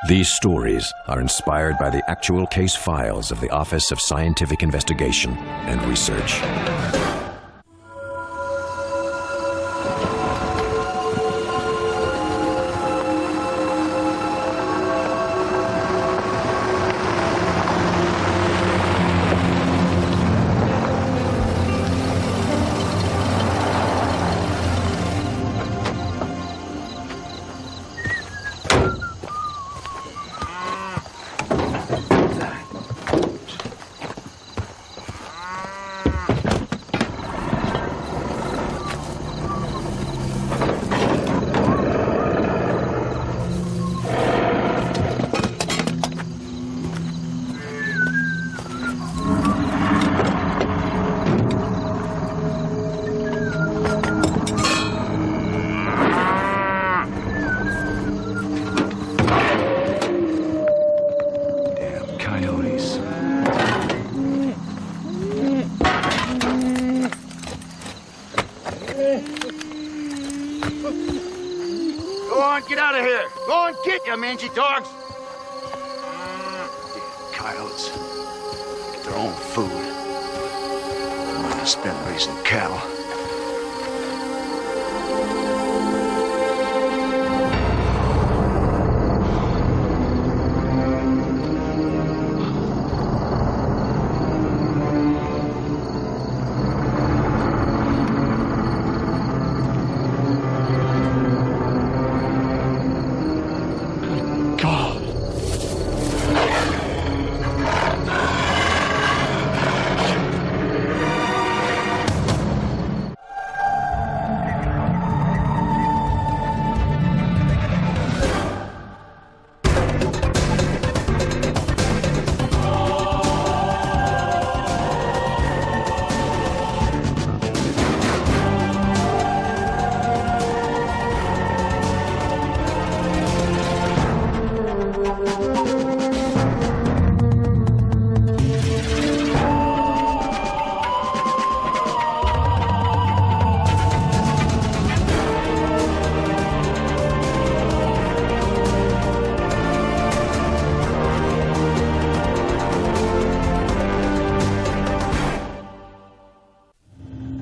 These stories are inspired by the actual case files of the Office of Scientific Investigation and Research. Get out of here! Go on, get you mangy dogs! Damn coyotes. Get their own food. I'm gonna spend raising cattle.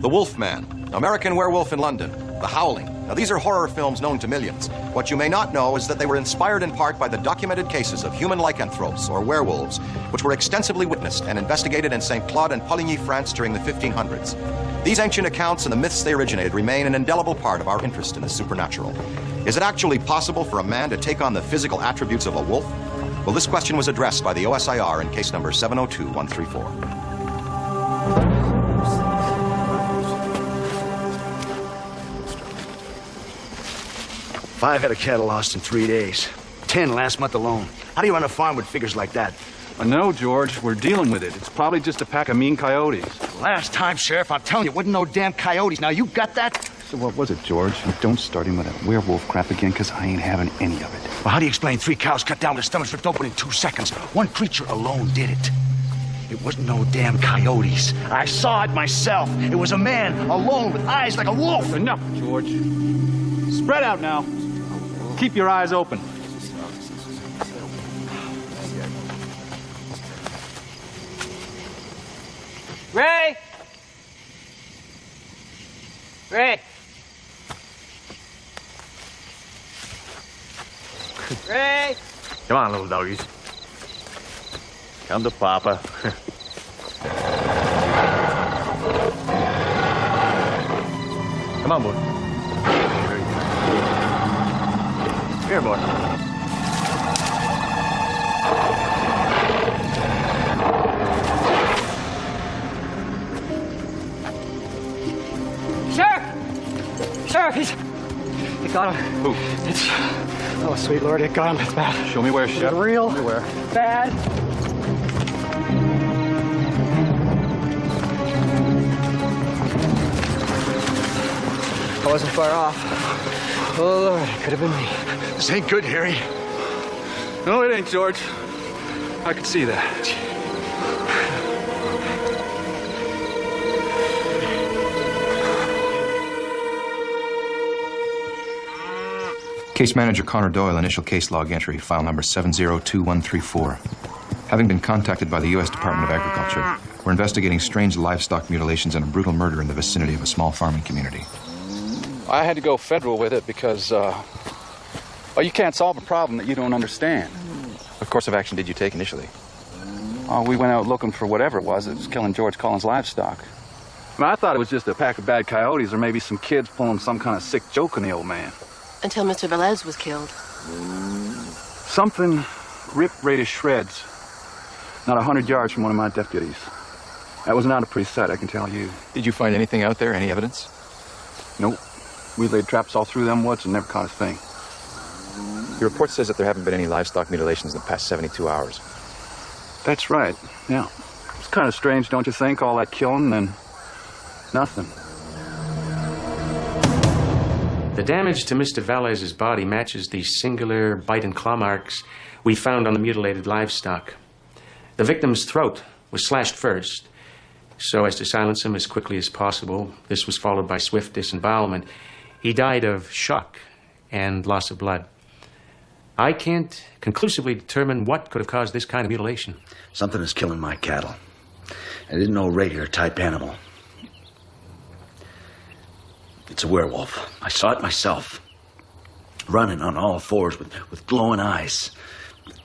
The Wolfman, American Werewolf in London, The Howling. Now, these are horror films known to millions. What you may not know is that they were inspired in part by the documented cases of human lycanthropes, or werewolves, which were extensively witnessed and investigated in St. Claude and Poligny, France during the 1500s. These ancient accounts and the myths they originated remain an indelible part of our interest in the supernatural. Is it actually possible for a man to take on the physical attributes of a wolf? Well, this question was addressed by the OSIR in case number 702134. Five head of cattle lost in 3 days. 10 last month alone. How do you run a farm with figures like that? I know, George. We're dealing with it. It's probably just a pack of mean coyotes. Last time, Sheriff, I'm telling you, it wasn't no damn coyotes. Now, you got that? So what was it, George? And don't start him with that werewolf crap again, because I ain't having any of it. Well, how do you explain 3 cows cut down with their stomachs ripped open in 2 seconds? One creature alone did it. It wasn't no damn coyotes. I saw it myself. It was a man alone with eyes like a wolf. Enough, George. Spread out now. Keep your eyes open. Ray! Ray! Ray! Come on, little doggies. Come to Papa. Come on, boy. Here, boy. Sheriff, he got him. Who? It's, oh, sweet Lord, it got him. It's bad. Show me where, Sheriff. It's real. Show me where. Bad. I wasn't far off. Oh, Lord, it could have been me. This ain't good, Harry. No, it ain't, George. I could see that. Case Manager Connor Doyle, initial case log entry, file number 702134. Having been contacted by the U.S. Department of Agriculture, we're investigating strange livestock mutilations and a brutal murder in the vicinity of a small farming community. I had to go federal with it because, well, you can't solve a problem that you don't understand. What course of action did you take initially? Oh, we went out looking for whatever it was that was killing George Collins' livestock. I thought it was just a pack of bad coyotes or maybe some kids pulling some kind of sick joke on the old man. Until Mr. Velez was killed. Something ripped Ray to shreds. Not 100 yards from one of my deputies. That was not a pretty sight, I can tell you. Did you find anything out there, any evidence? Nope. We laid traps all through them woods and never caught a thing. Your report says that there haven't been any livestock mutilations in the past 72 hours. That's right, yeah. It's kind of strange, don't you think? All that killing and nothing. The damage to Mr. Velez's body matches the singular bite and claw marks we found on the mutilated livestock. The victim's throat was slashed first, so as to silence him as quickly as possible. This was followed by swift disembowelment. He died of shock and loss of blood. I can't conclusively determine what could have caused this kind of mutilation. Something is killing my cattle. I didn't know reindeer type animal. It's a werewolf. I saw it myself. Running on all fours with glowing eyes.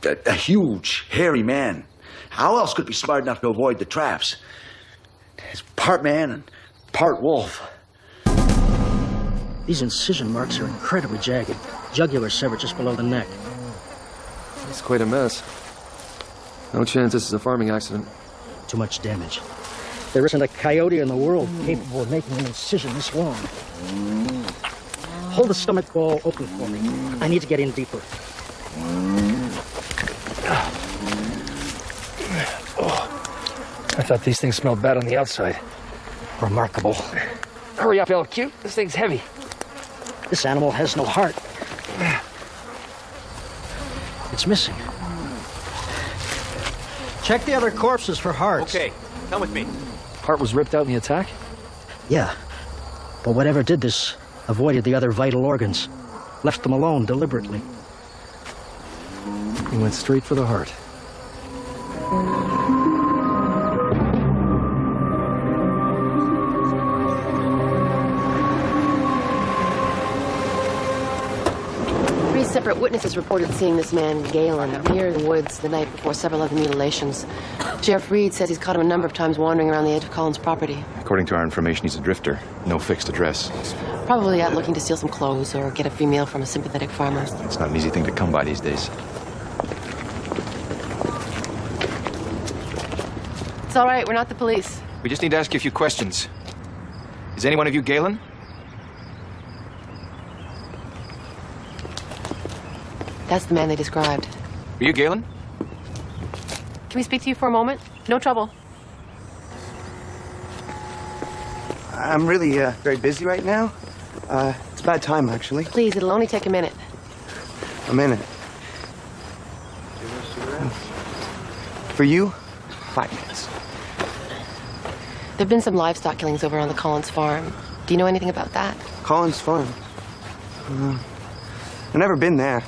A huge, hairy man. How else could it be smart enough to avoid the traps? It's part man and part wolf. These incision marks are incredibly jagged. Jugular severed just below the neck. It's quite a mess. No chance this is a farming accident. Too much damage. There isn't a coyote in the world capable of making an incision this long. Hold the stomach wall open for me. I need to get in deeper. I thought these things smelled bad on the outside. Remarkable. Hurry up, LQ. This thing's heavy. This animal has no heart. It's missing. Check the other corpses for hearts. Okay, come with me. Heart was ripped out in the attack? Yeah. But whatever did this avoided the other vital organs. Left them alone deliberately. He went straight for the heart. Separate witnesses reported seeing this man, Galen, near the woods the night before several other mutilations. Sheriff Reed says he's caught him a number of times wandering around the edge of Collins' property. According to our information, he's a drifter. No fixed address. Probably out looking to steal some clothes or get a free meal from a sympathetic farmer. It's not an easy thing to come by these days. It's all right, we're not the police. We just need to ask you a few questions. Is any one of you Galen? That's the man they described. Are you Galen? Can we speak to you for a moment? No trouble. I'm really very busy right now. It's a bad time, actually. Please, it'll only take a minute. A minute. For you, 5 minutes. There have been some livestock killings over on the Collins farm. Do you know anything about that? Collins farm? I've never been there.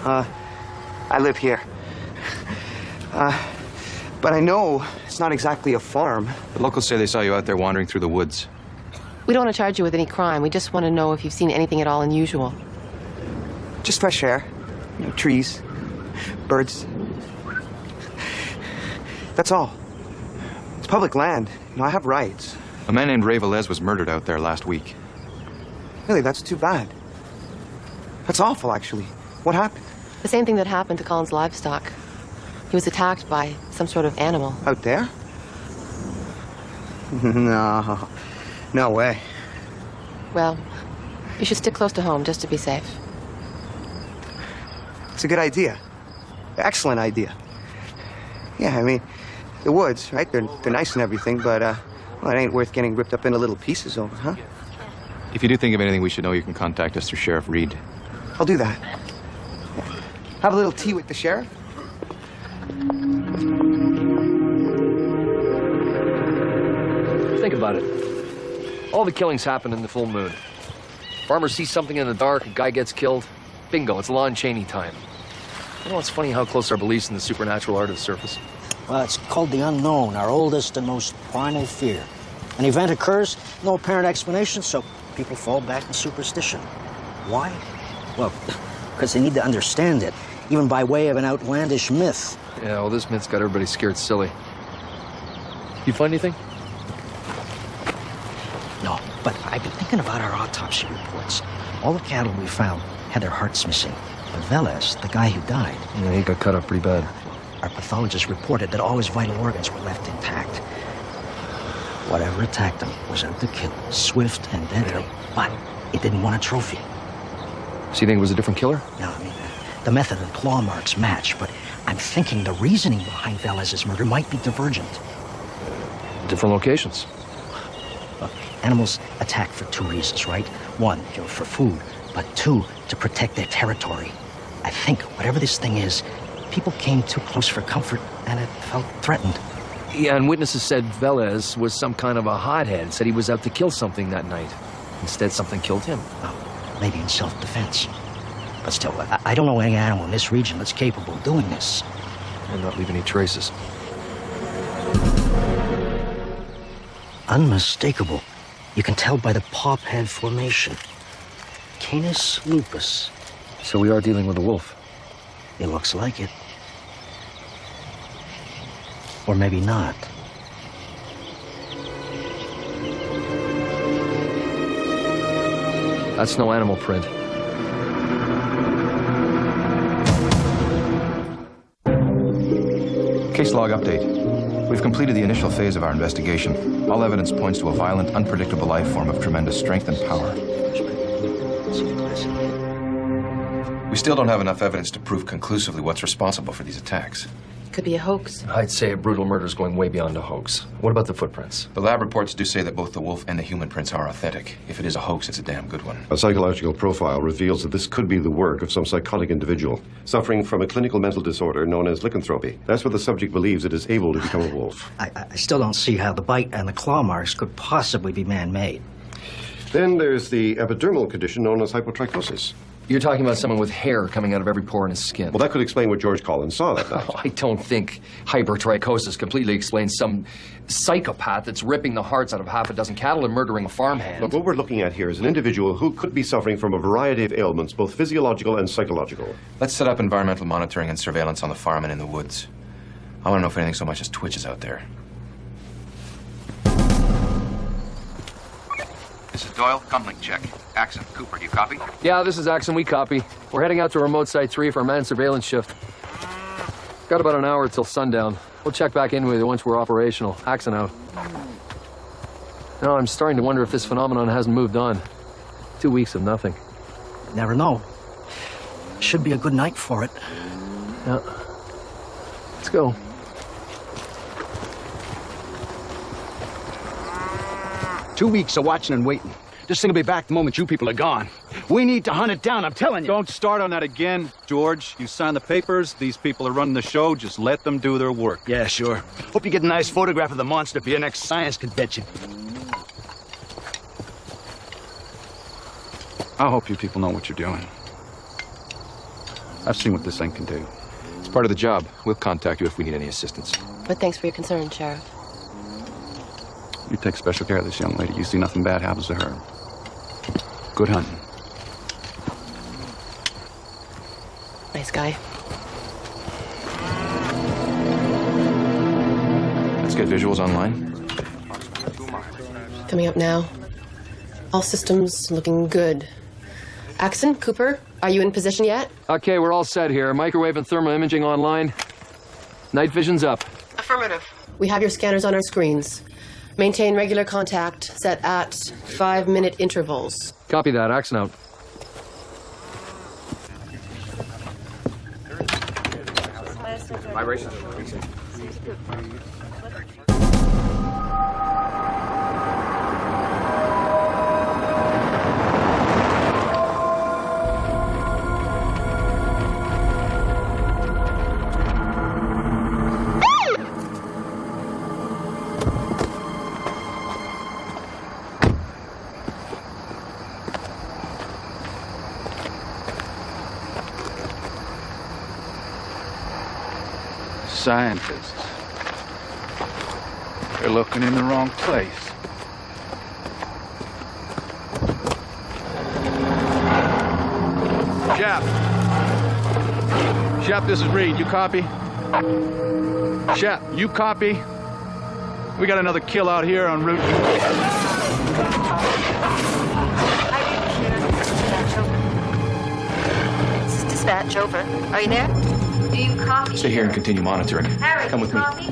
I live here. But I know it's not exactly a farm. The locals say they saw you out there wandering through the woods. We don't want to charge you with any crime. We just want to know if you've seen anything at all unusual. Just fresh air. You know, trees. Birds. That's all. It's public land. You know, I have rights. A man named Ray Velez was murdered out there last week. Really, that's too bad. That's awful, actually. What happened? The same thing that happened to Collins' livestock. He was attacked by some sort of animal. Out there? No. No way. Well, you should stick close to home just to be safe. It's a good idea. Excellent idea. Yeah, I mean, the woods, right? They're nice and everything, but, well, it ain't worth getting ripped up into little pieces over, huh? If you do think of anything we should know, you can contact us through Sheriff Reed. I'll do that. Have a little tea with the sheriff? Think about it. All the killings happened in the full moon. Farmer sees something in the dark, a guy gets killed. Bingo, it's Lon Chaney time. You know, it's funny how close our beliefs in the supernatural are to the surface. Well, it's called the unknown, our oldest and most primal fear. An event occurs, no apparent explanation, so people fall back in superstition. Why? Well, because they need to understand it, even by way of an outlandish myth. Yeah, well, this myth's got everybody scared silly. You find anything? No, but I've been thinking about our autopsy reports. All the cattle we found had their hearts missing. But Velez, the guy who died... Yeah, he got cut up pretty bad. Our pathologist reported that all his vital organs were left intact. Whatever attacked him was out to kill, swift and deadly, but it didn't want a trophy. So you think it was a different killer? No, I mean, the method and claw marks match, but I'm thinking the reasoning behind Velez's murder might be divergent. Different locations. Look, animals attack for two reasons, right? One, for food, but two, to protect their territory. I think whatever this thing is, people came too close for comfort, and it felt threatened. Yeah, and witnesses said Velez was some kind of a hothead, said he was out to kill something that night. Instead, something killed him. Oh, maybe in self-defense. But still, I don't know any animal in this region that's capable of doing this. And not leave any traces. Unmistakable. You can tell by the pop head formation. Canis lupus. So we are dealing with a wolf. It looks like it. Or maybe not. That's no animal print. Case log update. We've completed the initial phase of our investigation. All evidence points to a violent, unpredictable life form of tremendous strength and power. We still don't have enough evidence to prove conclusively what's responsible for these attacks. Could be a hoax. I'd say a brutal murder is going way beyond a hoax. What about the footprints? The lab reports do say that both the wolf and the human prints are authentic. If it is a hoax, it's a damn good one. A psychological profile reveals that this could be the work of some psychotic individual suffering from a clinical mental disorder known as lycanthropy. That's what the subject believes it is able to become a wolf. I still don't see how the bite and the claw marks could possibly be man-made. Then there's the epidermal condition known as hypotrichosis. You're talking about someone with hair coming out of every pore in his skin. Well, that could explain what George Collins saw that night. I don't think hypertrichosis completely explains some psychopath that's ripping the hearts out of half a dozen cattle and murdering a farmhand. Look, what we're looking at here is an individual who could be suffering from a variety of ailments, both physiological and psychological. Let's set up environmental monitoring and surveillance on the farm and in the woods. I want to know if anything so much as twitches out there. This is Doyle. Comlink check. Axon, Cooper, do you copy? Yeah, this is Axon. We copy. We're heading out to remote site 3 for a manned surveillance shift. Got about an hour till sundown. We'll check back in with you once we're operational. Axon out. No, I'm starting to wonder if this phenomenon hasn't moved on. 2 weeks of nothing. Never know. Should be a good night for it. Yeah. Let's go. Two weeks of watching and waiting. This thing will be back the moment you people are gone. We need to hunt it down, I'm telling you. Don't start on that again, George. You signed the papers. These people are running the show. Just let them do their work. Yeah, sure. Hope you get a nice photograph of the monster for your next science convention. I hope you people know what you're doing. I've seen what this thing can do. It's part of the job. We'll contact you if we need any assistance. But thanks for your concern, Sheriff. You take special care of this young lady. You see nothing bad happens to her. Good hunting. Nice guy. Let's get visuals online. Coming up now. All systems looking good. Axon, Cooper, are you in position yet? Okay, we're all set here. Microwave and thermal imaging online. Night vision's up. Affirmative. We have your scanners on our screens. Maintain regular contact, set at 5-minute intervals. Copy that. Axon out. Vibrations. Scientists. They're looking in the wrong place. Shep. Shep, this is Reed. You copy? Shep, you copy? We got another kill out here en route. This is dispatch, over. Are you there? Do you copy? Stay here and continue monitoring. Harry, Come with me. copy?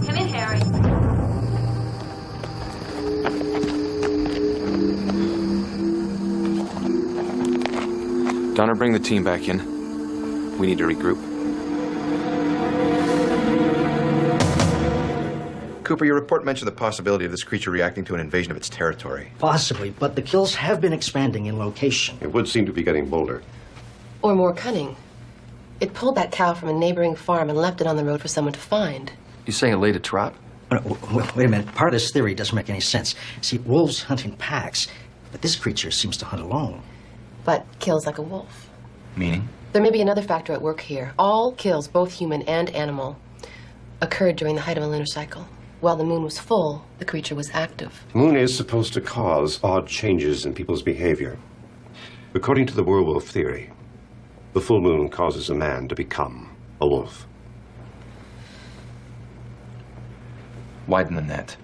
Come in, Harry. Donner, bring the team back in. We need to regroup. Cooper, your report mentioned the possibility of this creature reacting to an invasion of its territory. Possibly, but the kills have been expanding in location. It would seem to be getting bolder. Or more cunning. It pulled that cow from a neighboring farm and left it on the road for someone to find. You saying it laid a trap? Wait a minute. Part of this theory doesn't make any sense. See, wolves hunt in packs, but this creature seems to hunt alone. But kills like a wolf. Meaning? There may be another factor at work here. All kills, both human and animal, occurred during the height of a lunar cycle. While the moon was full, the creature was active. The moon is supposed to cause odd changes in people's behavior. According to the werewolf theory, the full moon causes a man to become a wolf. Widen the net.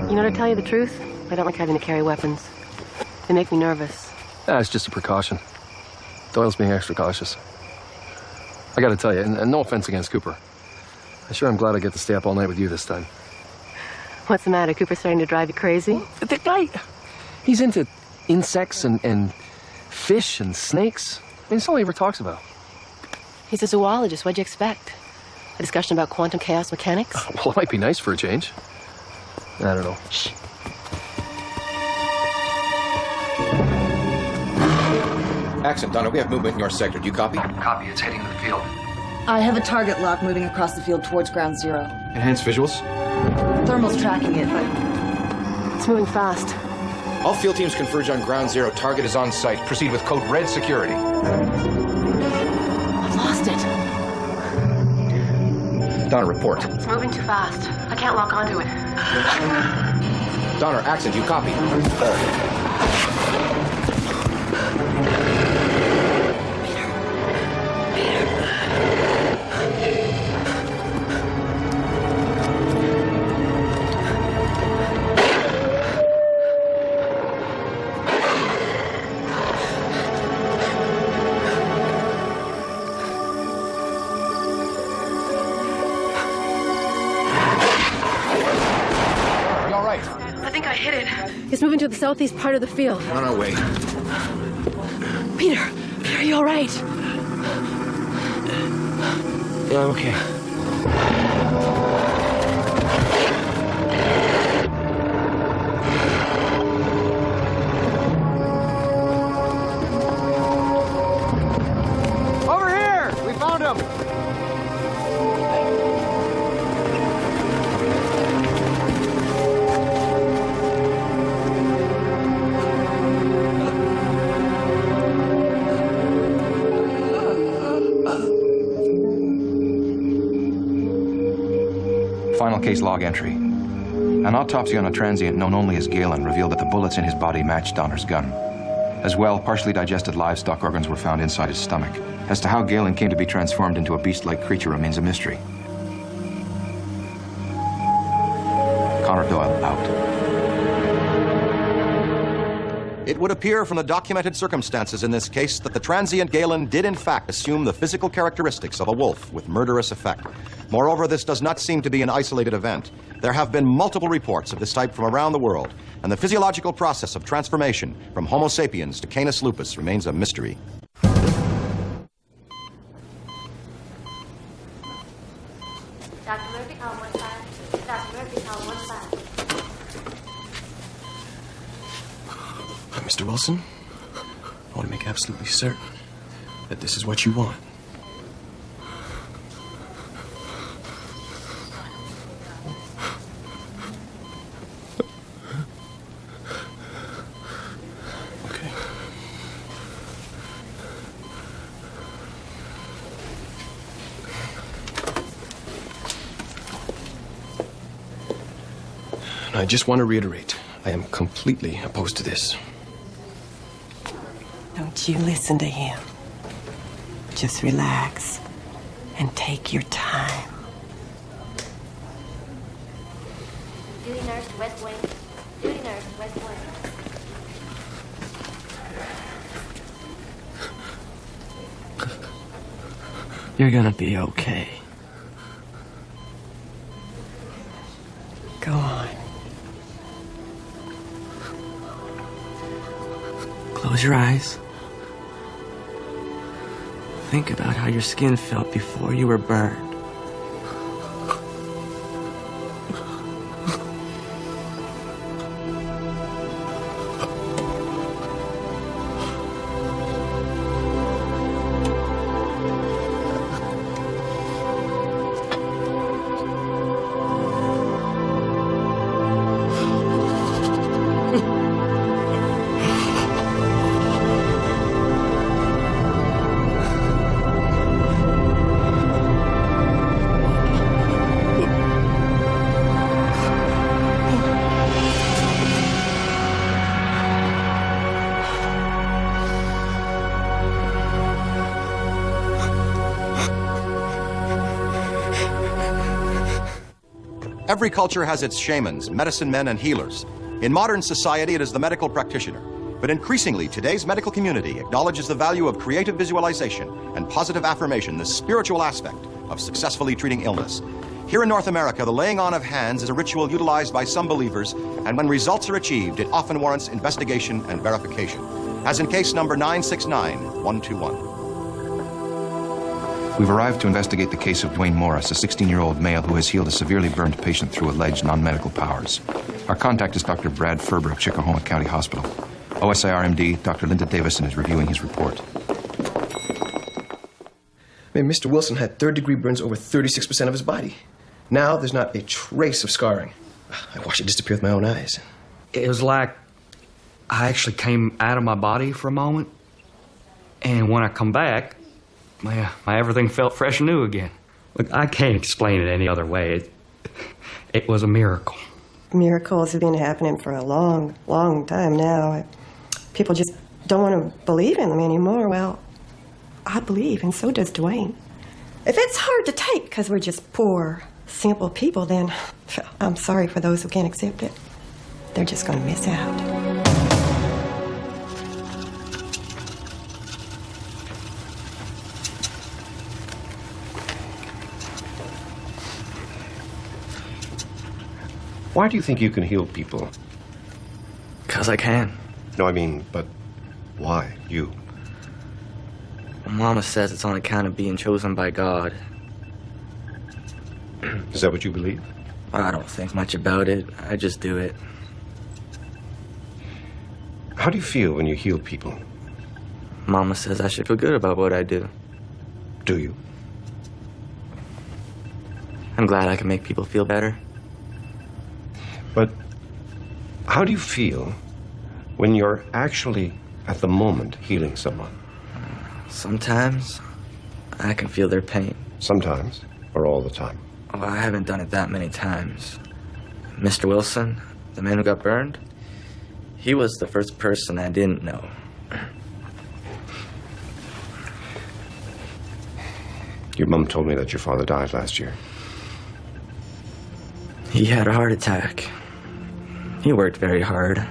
You know, to tell you the truth, I don't like having to carry weapons. They make me nervous. It's just a precaution. Doyle's being extra cautious. I gotta tell you, and no offense against Cooper, I sure am glad I get to stay up all night with you this time. What's the matter? Cooper's starting to drive you crazy? The guy, he's into insects and fish and snakes. I mean, it's all he ever talks about. He's a zoologist. What'd you expect? A discussion about quantum chaos mechanics? Well, it might be nice for a change. I don't know. Shh. Accent, Donner, we have movement in your sector. Do you copy? Copy. It's heading to the field. I have a target lock moving across the field towards ground zero. Enhanced visuals? Thermal's tracking it, but it's moving fast. All field teams converge on ground zero. Target is on site. Proceed with code red security. I've lost it. Donner, report. It's moving too fast. I can't lock onto it. Donner, Accent, you copy? It's moving to the southeast part of the field. On our way. Peter, are you all right? Yeah, I'm okay. Over here! We found him! Final case log entry. An autopsy on a transient known only as Galen revealed that the bullets in his body matched Donner's gun. As well, partially digested livestock organs were found inside his stomach. As to how Galen came to be transformed into a beast-like creature remains a mystery. Connor Doyle out. It would appear from the documented circumstances in this case that the transient Galen did in fact assume the physical characteristics of a wolf with murderous effect. Moreover, this does not seem to be an isolated event. There have been multiple reports of this type from around the world, and the physiological process of transformation from Homo sapiens to Canis lupus remains a mystery. Dr. Murphy, call 15. Dr. Murphy, call 15. Mr. Wilson, I want to make absolutely certain that this is what you want. I just want to reiterate, I am completely opposed to this. Don't you listen to him. Just relax and take your time. Duty nurse, West Wing. Duty nurse, West Wing. You're gonna be okay. Go on. Close your eyes. Think about how your skin felt before you were burned. Every culture has its shamans, medicine men, and healers. In modern society, it is the medical practitioner. But increasingly, today's medical community acknowledges the value of creative visualization and positive affirmation, the spiritual aspect of successfully treating illness. Here in North America, the laying on of hands is a ritual utilized by some believers, and when results are achieved, it often warrants investigation and verification. As in case number 969121. We've arrived to investigate the case of Dwayne Morris, a 16-year-old male who has healed a severely burned patient through alleged non-medical powers. Our contact is Dr. Brad Ferber of Chickahoma County Hospital. OSI-RMD, Dr. Linda Davison is reviewing his report. Mr. Wilson had third-degree burns over 36% of his body. Now there's not a trace of scarring. I watched it disappear with my own eyes. It was like I actually came out of my body for a moment, and when I come back, my everything felt fresh and new again. Look, I can't explain it any other way. It was a miracle. Miracles have been happening for a long, long time now. People just don't want to believe in them anymore. Well, I believe, and so does Dwayne. If it's hard to take because we're just poor, simple people, then I'm sorry for those who can't accept it. They're just going to miss out. Why do you think you can heal people? 'Cause I can. No, I mean, but why you? Mama says it's on account of being chosen by God. Is that what you believe? I don't think much about it. I just do it. How do you feel when you heal people? Mama says I should feel good about what I do. Do you? I'm glad I can make people feel better. But how do you feel when you're actually, at the moment, healing someone? Sometimes I can feel their pain. Sometimes, or all the time? Oh, I haven't done it that many times. Mr. Wilson, the man who got burned, he was the first person I didn't know. Your mom told me that your father died last year. He had a heart attack. He worked very hard.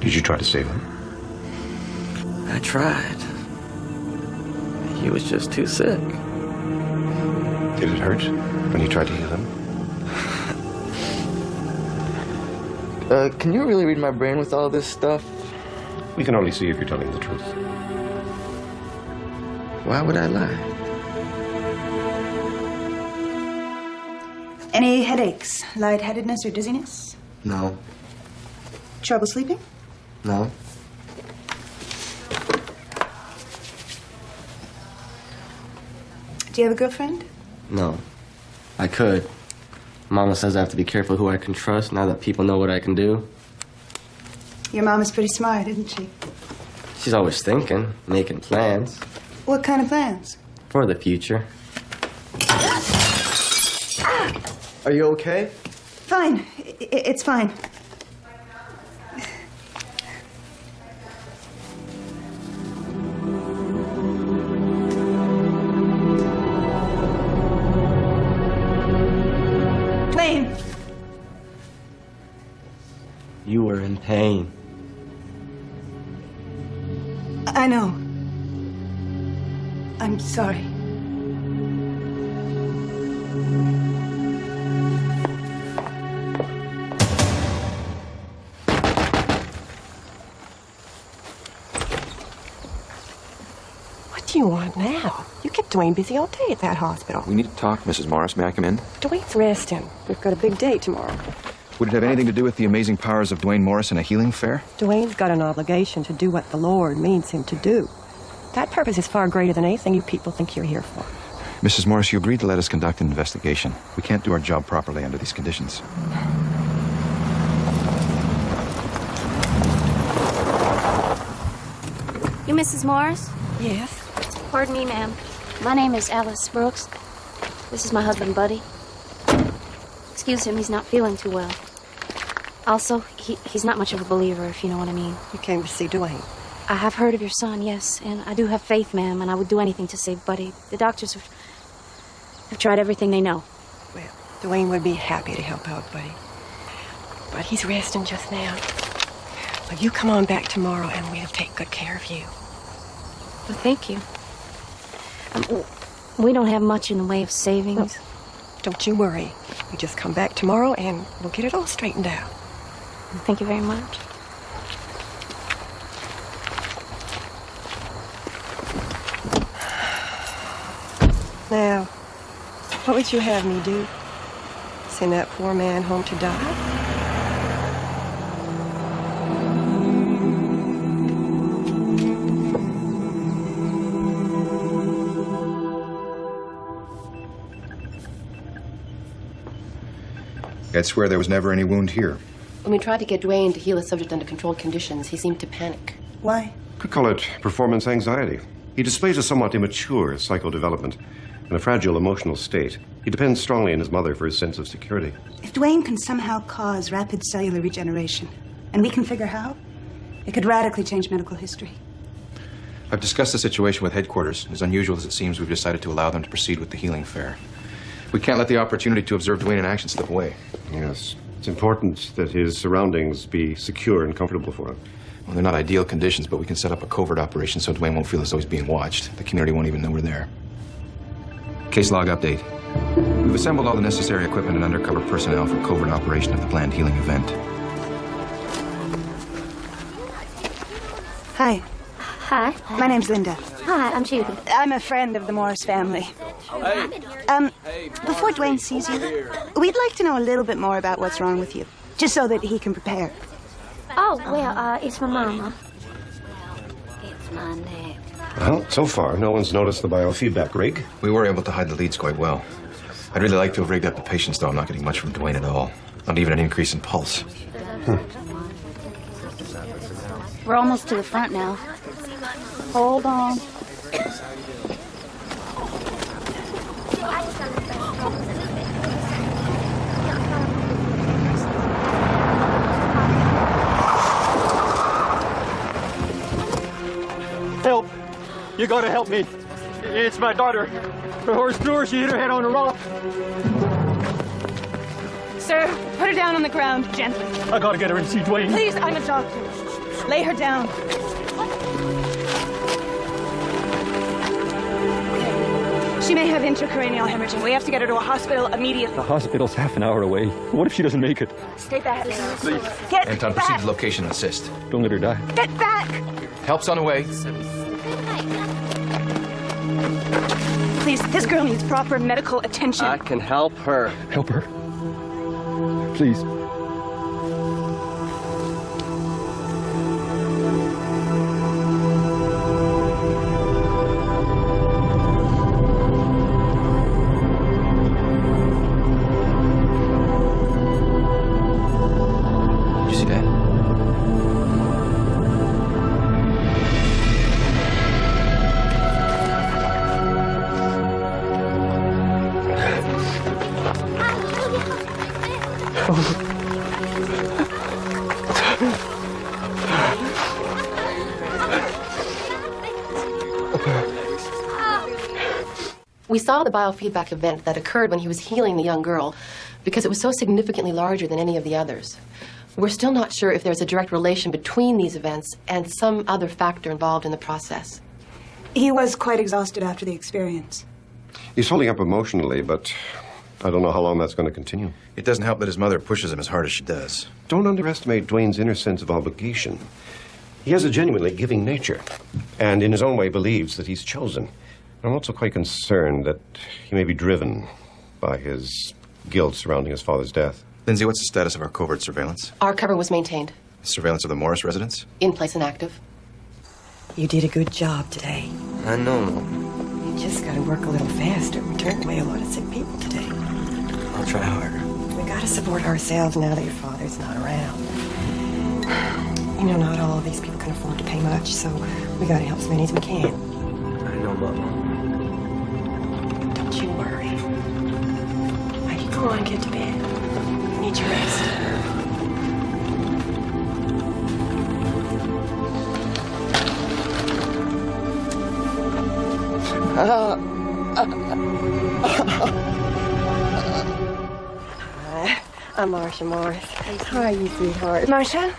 Did you try to save him? I tried. He was just too sick. Did it hurt when you tried to heal him? Can you really read my brain with all this stuff? We can only see if you're telling the truth. Why would I lie? Any headaches, lightheadedness, or dizziness? No. Trouble sleeping? No. Do you have a girlfriend? No. I could. Mama says I have to be careful who I can trust now that people know what I can do. Your mom is pretty smart, isn't she? She's always thinking, making plans. What kind of plans? For the future. Are you okay? Fine. It's fine. Dwayne! You were in pain. I know. I'm sorry. What do you want now? You kept Dwayne busy all day at that hospital. We need to talk, Mrs. Morris. May I come in? Dwayne's resting. We've got a big date tomorrow. Would it have anything to do with the amazing powers of Dwayne Morris and a healing fair? Dwayne's got an obligation to do what the Lord means him to do. That purpose is far greater than anything you people think you're here for. Mrs. Morris, you agreed to let us conduct an investigation. We can't do our job properly under these conditions. You Mrs. Morris? Yes. Pardon me, ma'am. My name is Alice Brooks. This is my husband, Buddy. Excuse him, he's not feeling too well. Also, he's not much of a believer, if you know what I mean. You came to see Dwayne? I have heard of your son, yes, and I do have faith, ma'am, and I would do anything to save Buddy. The doctors have tried everything they know. Well, Dwayne would be happy to help out, Buddy. But he's resting just now. Well, you come on back tomorrow and we'll take good care of you. Well, thank you. We don't have much in the way of savings. Don't you worry. You just come back tomorrow and we'll get it all straightened out. Thank you very much. Now, what would you have me do? Send that poor man home to die? I'd swear there was never any wound here. When we tried to get Dwayne to heal a subject under controlled conditions, he seemed to panic. Why? Could call it performance anxiety. He displays a somewhat immature psychodevelopment and a fragile emotional state. He depends strongly on his mother for his sense of security. If Dwayne can somehow cause rapid cellular regeneration, and we can figure how, it could radically change medical history. I've discussed the situation with headquarters. As unusual as it seems, we've decided to allow them to proceed with the healing fair. We can't let the opportunity to observe Dwayne in action slip away. Yes. It's important that his surroundings be secure and comfortable for him. Well, they're not ideal conditions, but we can set up a covert operation so Dwayne won't feel as though he's being watched. The community won't even know we're there. Case log update. We've assembled all the necessary equipment and undercover personnel for covert operation of the planned healing event. Hi. Hi. My name's Linda. Hi, I'm Judy. I'm a friend of the Morris family. Before Dwayne sees you, we'd like to know a little bit more about what's wrong with you, just so that he can prepare. Oh, well, it's my mama. It's my neck. Well, so far, no one's noticed the biofeedback rig. We were able to hide the leads quite well. I'd really like to have rigged up the patients, though I'm not getting much from Dwayne at all. Not even an increase in pulse. We're almost to the front now. Hold on. Help! You gotta help me. It's my daughter. Her horse threw her. She hit her head on a rock. Sir, put her down on the ground, gently. I gotta get her and see Dwayne. Please, I'm a doctor. Lay her down. She may have intracranial hemorrhaging. We have to get her to a hospital immediately. The hospital's half an hour away. What if she doesn't make it? Stay back. Please. Get Anton, back. proceed to location and assist. Don't let her die. Get back! Help's on the way. Please, this girl needs proper medical attention. I can help her. Help her. Please. Did you see that? Oh, We saw the biofeedback event that occurred when he was healing the young girl because it was so significantly larger than any of the others. We're still not sure if there's a direct relation between these events and some other factor involved in the process. He was quite exhausted after the experience. He's holding up emotionally, but I don't know how long that's going to continue. It doesn't help that his mother pushes him as hard as she does. Don't underestimate Dwayne's inner sense of obligation. He has a genuinely giving nature, and in his own way believes that he's chosen. I'm also quite concerned that he may be driven by his guilt surrounding his father's death. Lindsay, what's the status of our covert surveillance? Our cover was maintained. Surveillance of the Morris residence? In place and active. You did a good job today. I know, Mom. You just gotta work a little faster. We turned away a lot of sick people today. I'll try harder. We gotta support ourselves now that your father's not around. You know, not all of these people can afford to pay much, so we gotta help as many as we can. I know, Mama. Don't you worry. Now you go on and get to bed. You need your rest. Hi, I'm Marcia Morris. How are you, sweetheart? Marcia,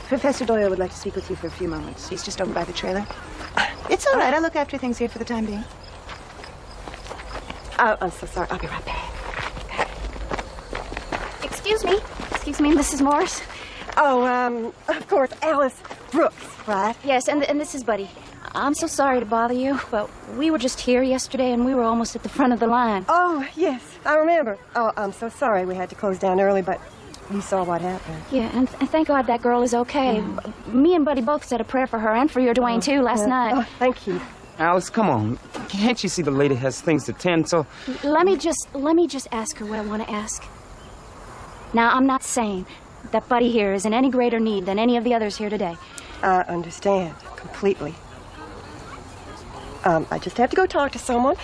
Professor Doyle would like to speak with you for a few moments. He's just over by the trailer. It's all right. I'll look after things here for the time being. Oh, I'm so sorry. I'll be right back. Excuse me, Mrs. Morris. Oh, of course, Alice Brooks, right? Yes, and this is Buddy. I'm so sorry to bother you, but we were just here yesterday and we were almost at the front of the line. Oh, yes, I remember. Oh, I'm so sorry we had to close down early, but you saw what happened. Yeah, and thank God that girl is okay. Me and Buddy both said a prayer for her and for your Dwayne, too, last night. Oh, thank you. Alice, come on. Can't you see the lady has things to tend to? Let me just ask her what I want to ask. Now, I'm not saying that Buddy here is in any greater need than any of the others here today. I understand completely. I just have to go talk to someone.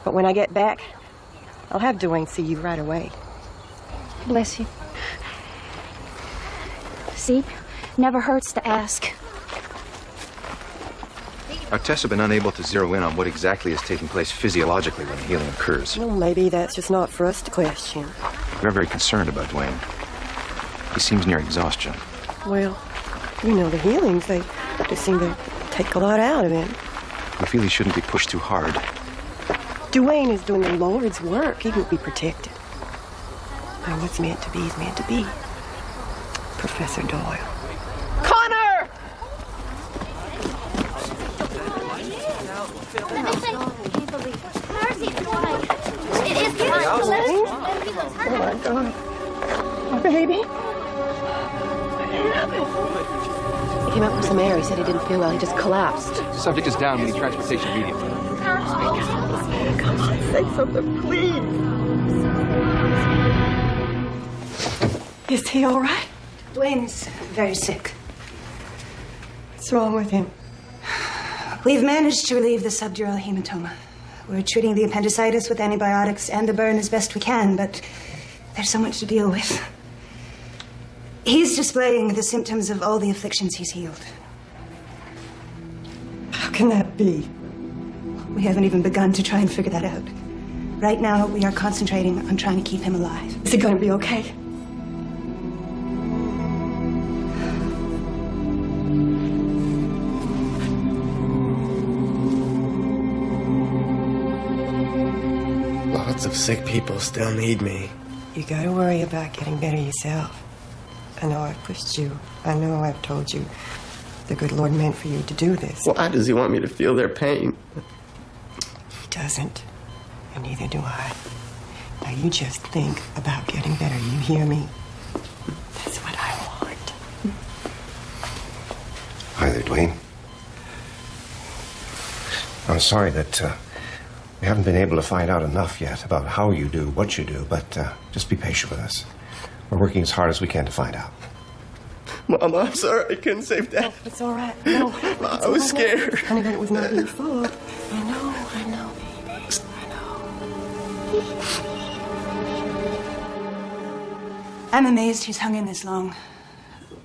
But when I get back, I'll have Dwayne see you right away. Bless you. See? Never hurts to ask. Our tests have been unable to zero in on what exactly is taking place physiologically when healing occurs. Well, maybe that's just not for us to question. We're very concerned about Dwayne. He seems near exhaustion. Well, you know, the healings, they just seem to take a lot out of him. We feel he shouldn't be pushed too hard. Dwayne is doing the Lord's work. He will be protected. And what's meant to be is meant to be. Professor Doyle. Connor! Oh, my God. My baby. What happened? He came up with some air. He said he didn't feel well. He just collapsed. Subject is down. We need transportation immediately. Come on, say something, please. Is he all right? Dwayne's very sick. What's wrong with him? We've managed to relieve the subdural hematoma. We're treating the appendicitis with antibiotics and the burn as best we can, but there's so much to deal with. He's displaying the symptoms of all the afflictions he's healed. How can that be? We haven't even begun to try and figure that out. Right now, we are concentrating on trying to keep him alive. Is he going to be okay? Lots of sick people still need me. You got to worry about getting better yourself. I know I've pushed you. I know I've told you the good Lord meant for you to do this. Why does he want me to feel their pain? He doesn't. And neither do I. Now you just think about getting better. You hear me? That's what I want. Hi there, Dwayne. I'm sorry that we haven't been able to find out enough yet about how you do what you do, but just be patient with us. We're working as hard as we can to find out. Mama, I'm sorry I couldn't save Dad. Oh, it's all right. No, I was scared. Honey, it was not your fault. I know, baby. I'm amazed he's hung in this long.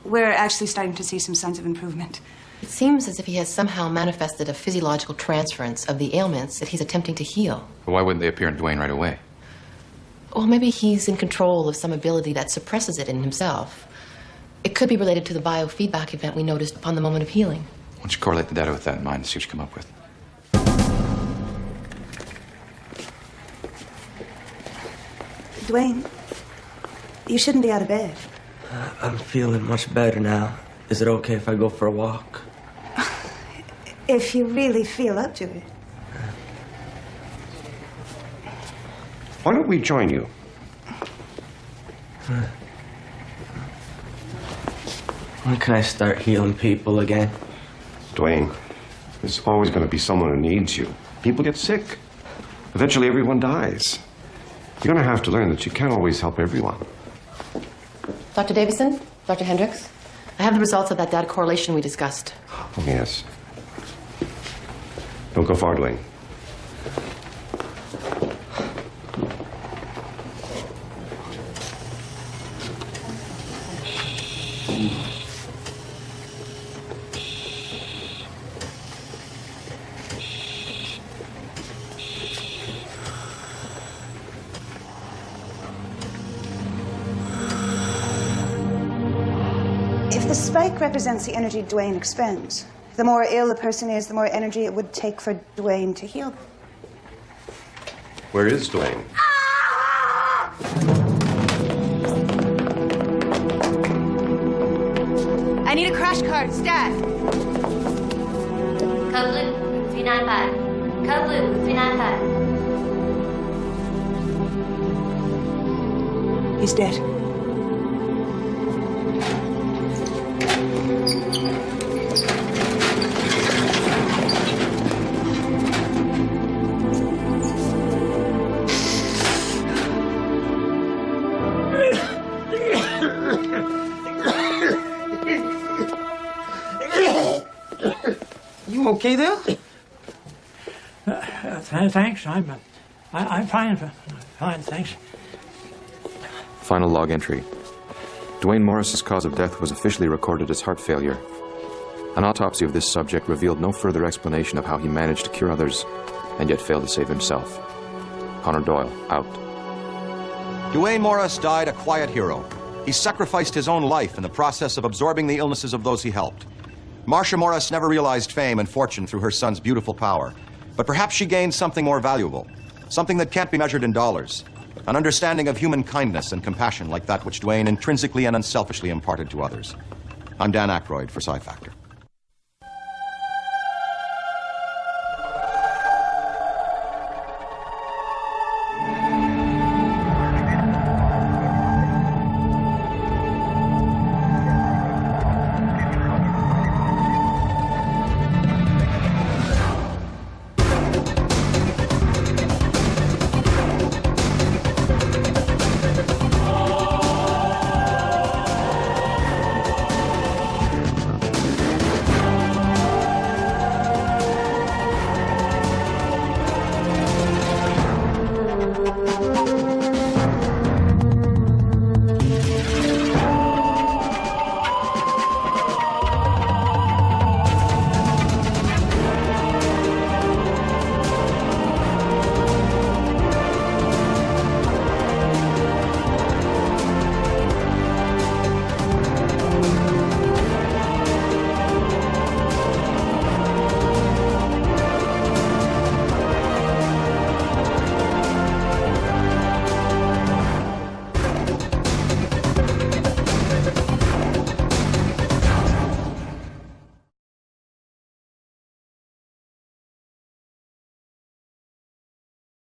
We're actually starting to see some signs of improvement. It seems as if he has somehow manifested a physiological transference of the ailments that he's attempting to heal. But why wouldn't they appear in Dwayne right away? Well, maybe he's in control of some ability that suppresses it in himself. It could be related to the biofeedback event we noticed upon the moment of healing. Why don't you correlate the data with that in mind and see what you come up with? Dwayne, you shouldn't be out of bed. I'm feeling much better now. Is it okay if I go for a walk? If you really feel up to it. Why don't we join you? When can I start healing people again? Dwayne, there's always going to be someone who needs you. People get sick. Eventually, everyone dies. You're going to have to learn that you can't always help everyone. Dr. Davison, Dr. Hendricks, I have the results of that data correlation we discussed. Oh, yes. Don't go far, Dwayne. If the spike represents the energy Dwayne expends, the more ill a person is, the more energy it would take for Dwayne to heal them. Where is Dwayne? I need a crash cart, stat. Code blue, 395. Code blue, 395. He's dead. You okay there? Thanks. I'm fine. Fine, thanks. Final log entry. Dwayne Morris's cause of death was officially recorded as heart failure. An autopsy of this subject revealed no further explanation of how he managed to cure others and yet failed to save himself. Connor Doyle, out. Dwayne Morris died a quiet hero. He sacrificed his own life in the process of absorbing the illnesses of those he helped. Marcia Morris never realized fame and fortune through her son's beautiful power. But perhaps she gained something more valuable, something that can't be measured in dollars, an understanding of human kindness and compassion like that which Dwayne intrinsically and unselfishly imparted to others. I'm Dan Aykroyd for Sci Factor.